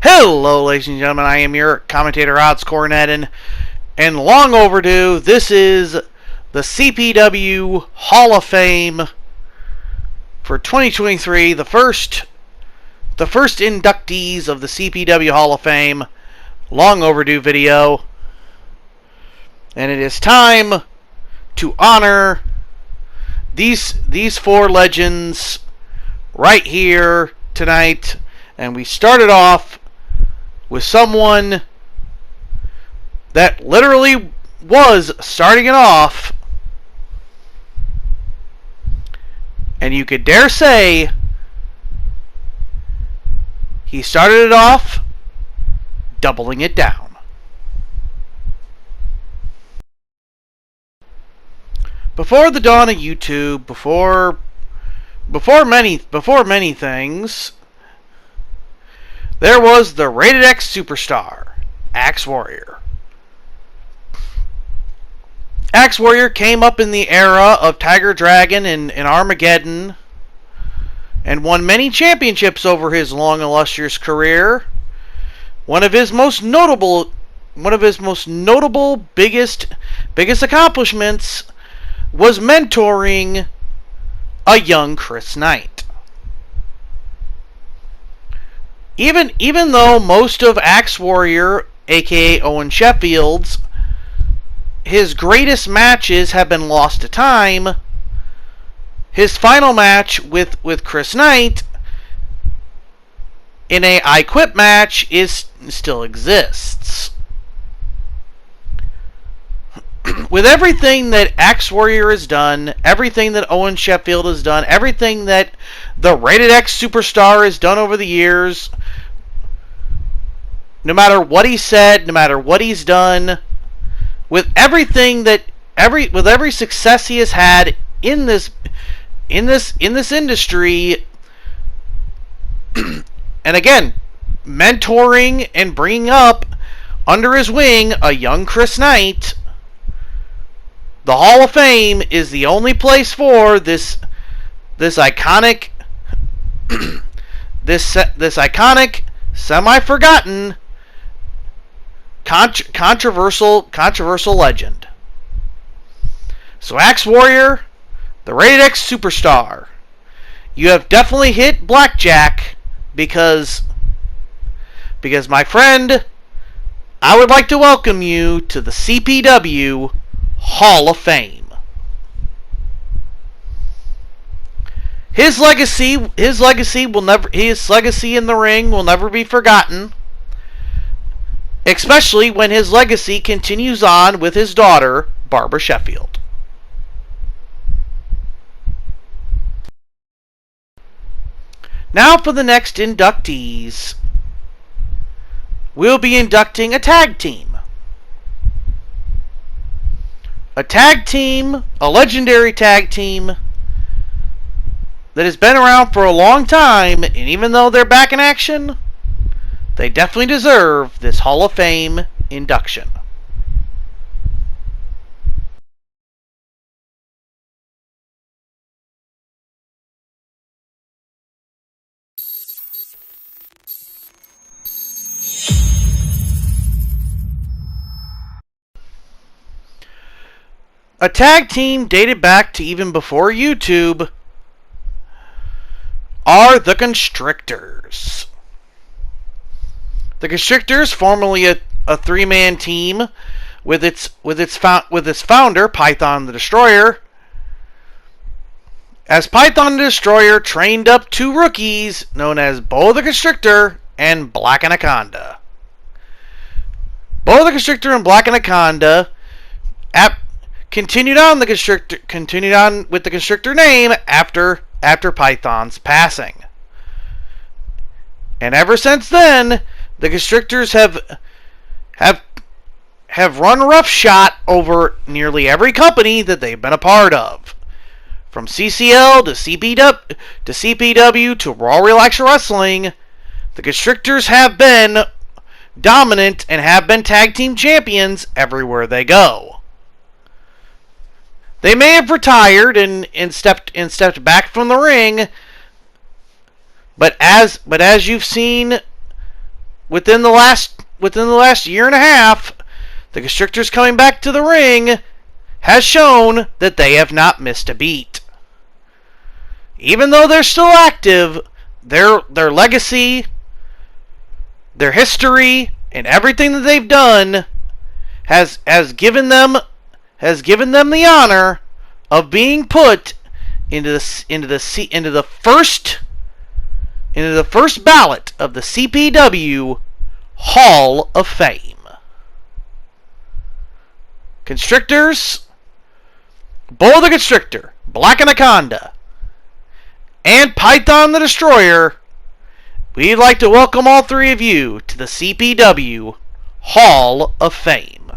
Hello, ladies and gentlemen. I am your commentator, Odds Cornett, and long overdue. This is the Cpw Hall of Fame for 2023. The first inductees of the Cpw Hall of Fame. Long overdue video, and it is time to honor these four legends right here tonight. And we started off with someone that literally was starting it off, and you could dare say he started it off doubling it down. Before the dawn of YouTube, before many things, there was the Rated X superstar, Axe Warrior. Axe Warrior came up in the era of Tiger Dragon and Armageddon and won many championships over his long, illustrious career. One of his most notable, biggest accomplishments was mentoring a young Chris Knight. Even though most of Axe Warrior, aka Owen Sheffield's, his greatest matches have been lost to time, his final match with Chris Knight in a I Quit match still exists. With everything that Axe Warrior has done, everything that Owen Sheffield has done, everything that the Rated X superstar has done over the years, no matter what he said, no matter what he's done, with every success he has had in this industry, and again, mentoring and bringing up under his wing a young Chris Knight, the Hall of Fame is the only place for this iconic this iconic, semi-forgotten, controversial legend. So Axe Warrior, the Rated X superstar, you have definitely hit blackjack because my friend, I would like to welcome you to the Cpw Hall of Fame. His legacy in the ring will never be forgotten, especially when his legacy continues on with his daughter, Barbara Sheffield. Now for the next inductees. We'll be inducting a tag team. A legendary tag team that has been around for a long time, and even though they're back in action, they definitely deserve this Hall of Fame induction. A tag team dated back to even before YouTube are the Constrictors. The Constrictors, formerly a three-man team with its founder, Python the Destroyer. As Python the Destroyer trained up two rookies known as Bo the Constrictor and Black Anaconda. Bo the Constrictor and Black Anaconda continued on with the Constrictor name after Python's passing. And ever since then, the Constrictors have run roughshod over nearly every company that they've been a part of. From CCL to CPW to Raw Relaxer Wrestling, the Constrictors have been dominant and have been tag team champions everywhere they go. They may have retired and stepped back from the ring, but as you've seen within the last year and a half, the Constrictors coming back to the ring has shown that they have not missed a beat. Even though they're still active, their legacy, their history, and everything that they've done has given them the honor of being put into the first ballot of the Cpw Hall of Fame. Constrictors, Bull the Constrictor, Black Anaconda, and Python the Destroyer, we'd like to welcome all three of you to the Cpw Hall of Fame.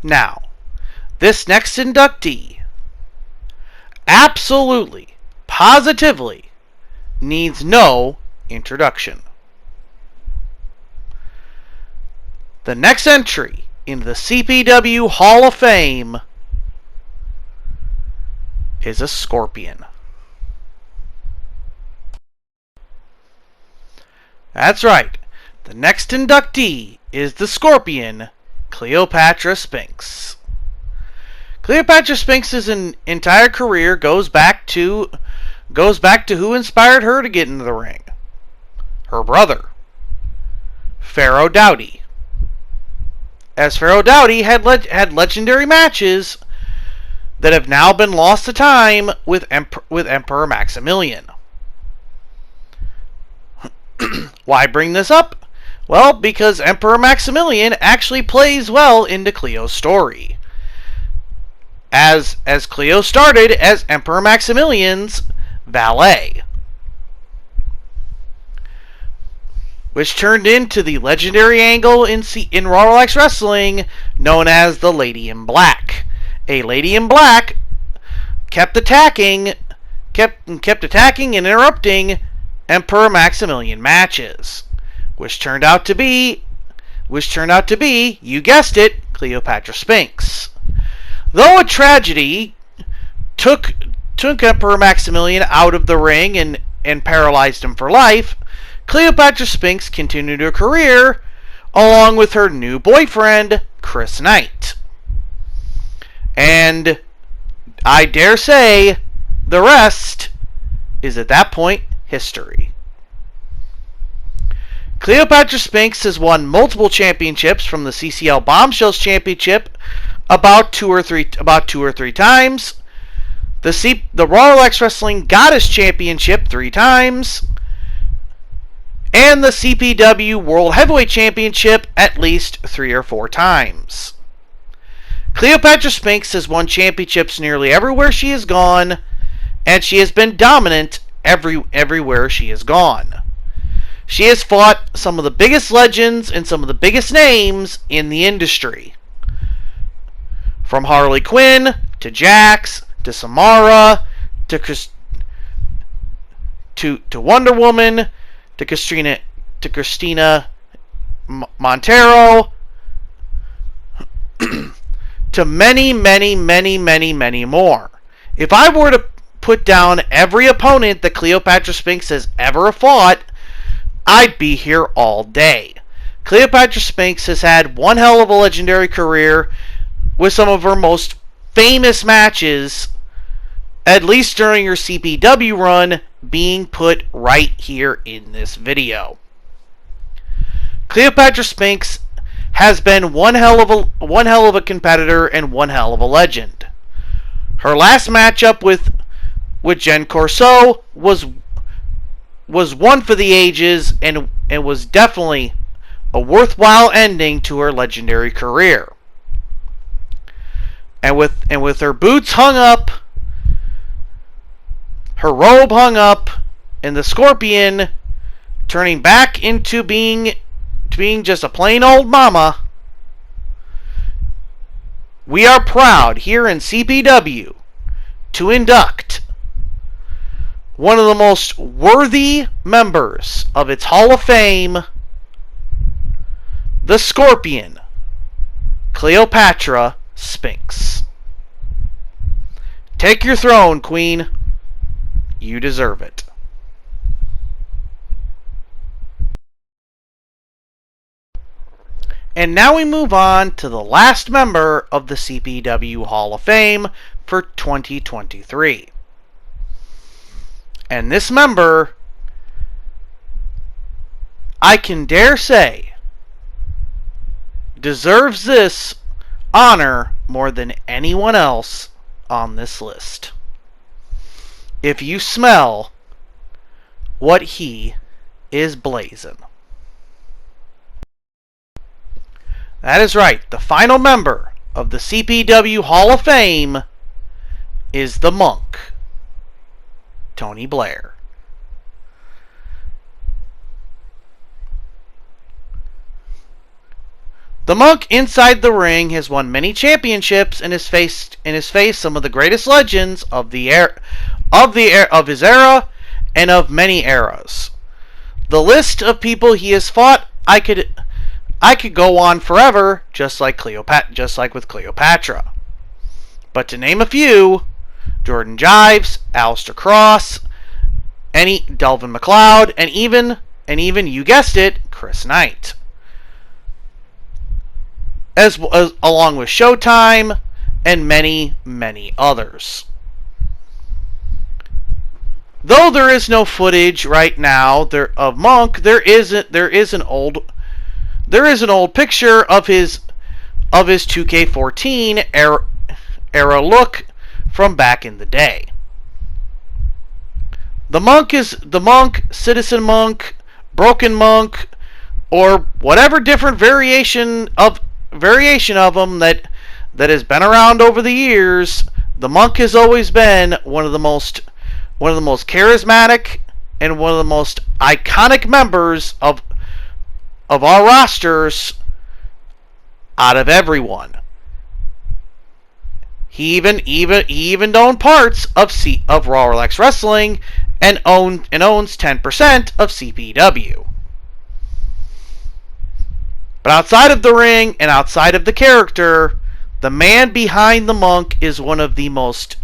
Now, this next inductee absolutely, positively needs no introduction. The next entry into the Cpw Hall of Fame is a Scorpion. That's right. The next inductee is the Scorpion, Cleopatra Spinks. Cleopatra Spinks' entire career goes back to who inspired her to get into the ring. Her brother, Pharaoh Dowdy. As Pharaoh Dowdy had legendary matches that have now been lost to time with Emperor Maximilian. Why bring this up? Well, because Emperor Maximilian actually plays well into Cleo's story. As Cleo started as Emperor Maximilian's valet, which turned into the legendary angle in Raw Relax Wrestling known as the Lady in Black. A Lady in Black kept attacking and interrupting Emperor Maximilian matches, which turned out to be, you guessed it, Cleopatra Spinks. Though a tragedy took Emperor Maximilian out of the ring and paralyzed him for life, Cleopatra Spinks continued her career along with her new boyfriend, Chris Knight. And I dare say the rest is at that point history. Cleopatra Spinks has won multiple championships, from the CCL Bombshells Championship about two or three times, the Raw Relax Wrestling Goddess Championship 3 times, and the CPW World Heavyweight Championship at least 3 or 4 times. Cleopatra Spinks has won championships nearly everywhere she has gone, and she has been dominant everywhere she has gone. She has fought some of the biggest legends and some of the biggest names in the industry. From Harley Quinn, to Jax, to Samara, to Wonder Woman, to Christina Montero, to many more. If I were to put down every opponent that Cleopatra Spinks has ever fought, I'd be here all day. Cleopatra Spinks has had one hell of a legendary career, with some of her most famous matches, at least during her CPW run, being put right here in this video. Cleopatra Spinks has been one hell of a competitor and one hell of a legend. Her last matchup with Jen Corso was one for the ages, and was definitely a worthwhile ending to her legendary career. And with her boots hung up, her robe hung up, and the Scorpion turning back into being just a plain old mama, we are proud here in CPW to induct one of the most worthy members of its Hall of Fame, the Scorpion, Cleopatra Spinks. Take your throne, Queen. You deserve it. And now we move on to the last member of the Cpw Hall of Fame for 2023. And this member, I can dare say, deserves this honor more than anyone else on this list. If you smell what he is blazing. That is right. The final member of the Cpw Hall of Fame is the Monk, Tony Blair. The Monk inside the ring has won many championships and has faced some of the greatest legends of his era and of many eras. The list of people he has fought, I could go on forever, just like with Cleopatra. But to name a few: Jordan Jives, Aleister Cross, Delvin McLeod, and even you guessed it, Chris Knight. As along with Showtime and many, many others. Though there is no footage right now of Monk, there is an old picture of his 2K14 era look from back in the day. The Monk, Citizen Monk, Broken Monk, or whatever different variation of them that has been around over the years. The Monk has always been one of the most charismatic and one of the most iconic members of our rosters out of everyone. He even owned parts of Raw Relax Wrestling and owns 10% of CPW. But outside of the ring and outside of the character, the man behind the Monk is one of the most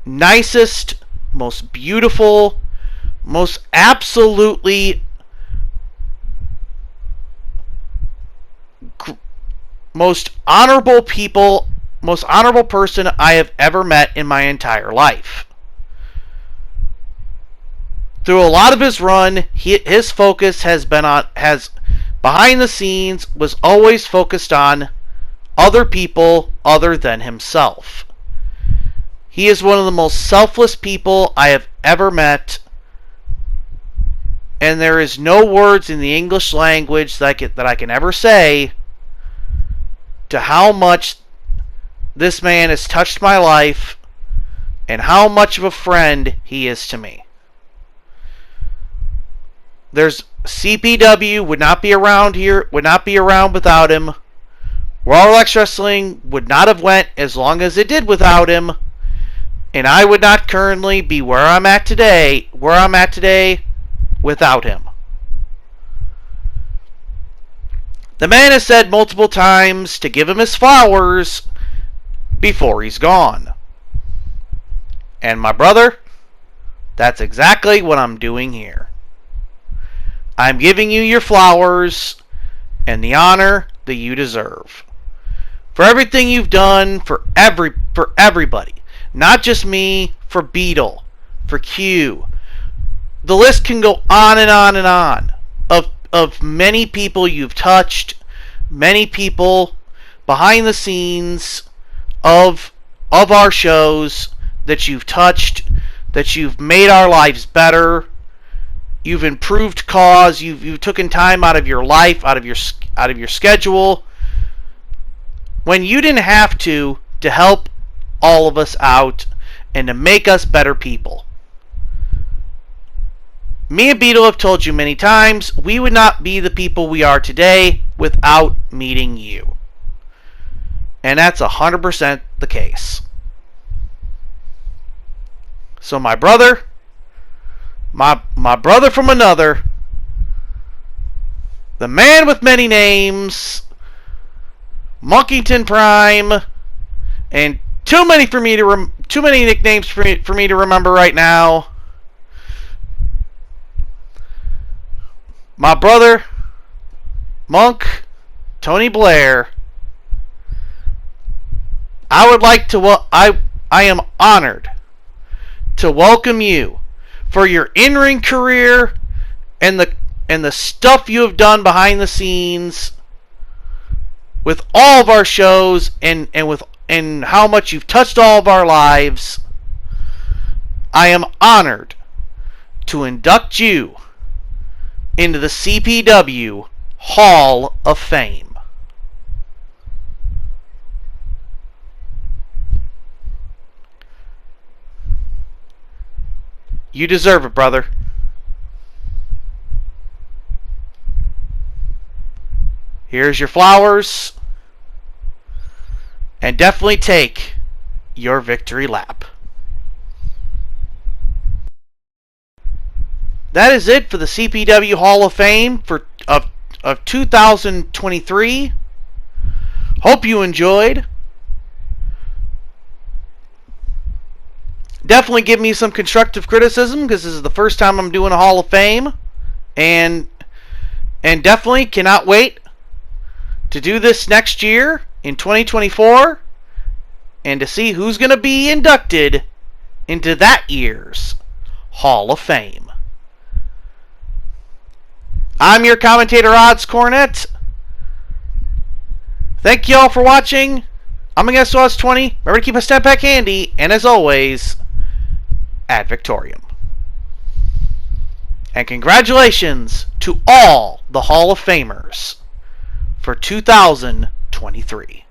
nicest, most beautiful, most absolutely most honorable person I have ever met in my entire life. Through a lot of his run, his focus has behind the scenes was always focused on other people other than himself. He is one of the most selfless people I have ever met, and there is no words in the English language that I can ever say to how much this man has touched my life and how much of a friend he is to me. CPW would not be around without him. Raw Relax Wrestling would not have went as long as it did without him, and I would not currently be where I'm at today without him. The man has said multiple times to give him his flowers before he's gone. And my brother, that's exactly what I'm doing here. I'm giving you your flowers and the honor that you deserve. For everything you've done for everybody. Not just me, for Beetle, for Q. The list can go on and on and on of many people you've touched, many people behind the scenes of our shows that you've touched, that you've made our lives better. You've improved cause. You've taken time out of your life, out of your schedule, when you didn't have to help all of us out and to make us better people. Me and Beetle have told you many times, we would not be the people we are today without meeting you. And that's 100% the case. So my brother, my brother from another, the man with many names, Monkeyton Prime, and Too many nicknames for me to remember right now. My brother, Monk, Tony Blair. I would like to. I am honored to welcome you for your in-ring career and the stuff you have done behind the scenes with all of our shows and how much you've touched all of our lives. I am honored to induct you into the Cpw Hall of Fame. You deserve it, brother. Here's your flowers. And definitely take your victory lap. That is it for the Cpw Hall of Fame of 2023. Hope you enjoyed. Definitely give me some constructive criticism, because this is the first time I'm doing a Hall of Fame, and definitely cannot wait to do this next year in 2024 and to see who's going to be inducted into that year's Hall of Fame. I'm your commentator, Odds Cornet. Thank you all for watching. I'm against Odds 20. Remember to keep a step back handy, and as always, ad Victorium. And congratulations to all the Hall of Famers for 2023.